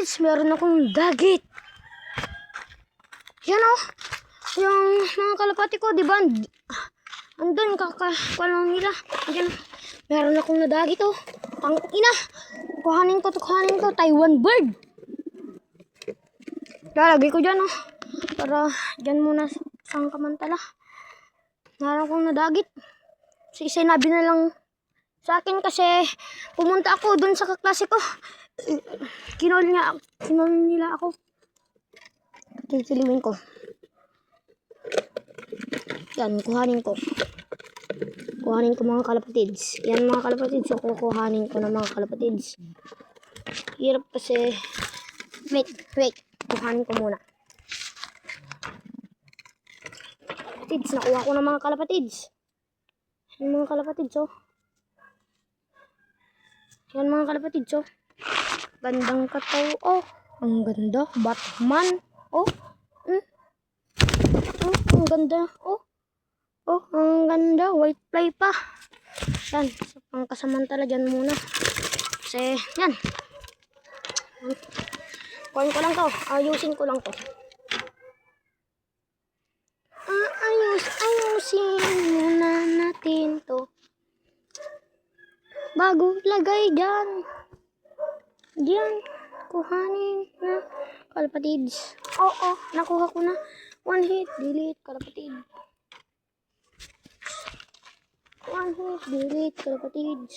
kalapatids, meron akong dagit. Yan oh. Yung mga kalapati ko, di ba? Andun, kakakuha nila. Yan. Meron akong nadagit oh. Ang ina. Kuhanin ko. Taiwan bird. Lalagay ko dyan oh. Para dyan muna sang kamantala. Meron akong nadagit. Sinabi na lang sa akin kasi pumunta ako dun sa kaklase ko. Kinol nila ako. Kilkiliwin ko. Yan, kuhanin ko. Kuhanin ko mga kalapatids. Yan mga kalapatids. So, kukuhanin ko ng mga kalapatids. Hirap kasi. Wait. Kuhanin ko muna. Kalapatids. Nakuha ko ng mga kalapatids. Yan mga kalapatids, oh. Yan mga kalapatids, oh. Gandang kataw, oh. Ang ganda. Batman, oh. Ang ganda, oh. Oh, ang ganda. White fly pa. Yan. So, pangkasamantala dyan muna. Kasi, yan. Kuhanin ko lang to. Ayusin ko lang to. Ayusin muna natin to. Bago lagay dyan. Diyan. Kuhanin na. Kalapatids. Oo, nakuha ko na. One hit. Delete. Kalapatids. One hit. Delete. Kalapatids.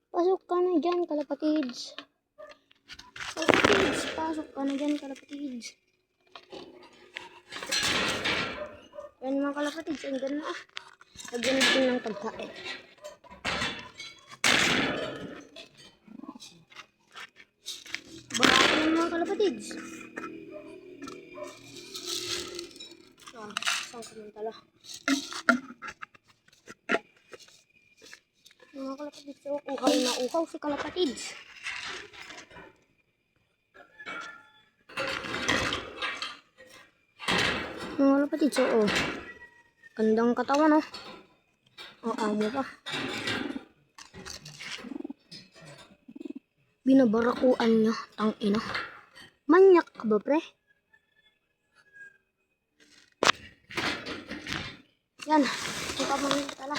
Pasok ka na dyan, kalapatids. Pasok ka na dyan, kalapatids. Yan mga kalapatids. Ang ganda. Lagyan natin ng pagkain. Baka ng mga kalapatids. Saan kamantala? Mga kalapatids. So, uhaw na uhaw si kalapatids. Mga kalapatids. So, oh. Gandang katawan, oh. Oh, amo pa. Binabarakuan niya. Tangina. Manyak ka ba, pre? Yan. Ito mo nito tala.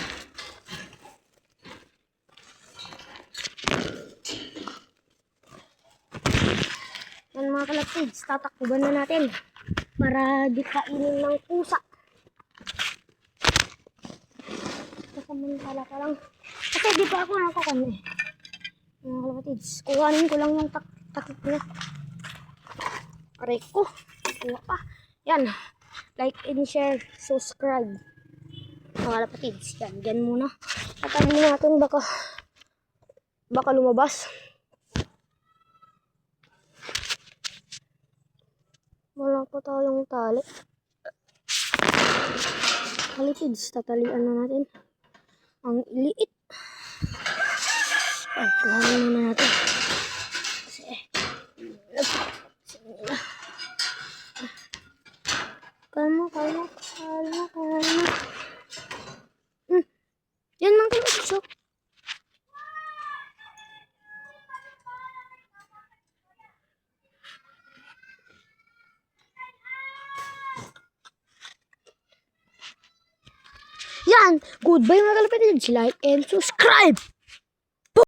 Yan mga kalapatids. Tatakbuhan na natin. Para di kainin ng pusa. Kasamantala ka lang. Kasi di pa ako nakakano eh. Mga kalapatids. Kuhanin ko lang yung takip niya. Aray ko. Kuha pa. Yan. Like and share. Subscribe. Mga kalapatids. Yan muna. Tatabi natin baka lumabas. Wala pa tayong tali. Kalapatids. Tatalian na natin. Ang liit. Ay, kuhanin muna natin. Kasi, kalma. Yan mga kalapatids. Yan! Goodbye mga kalapatids. Like and subscribe!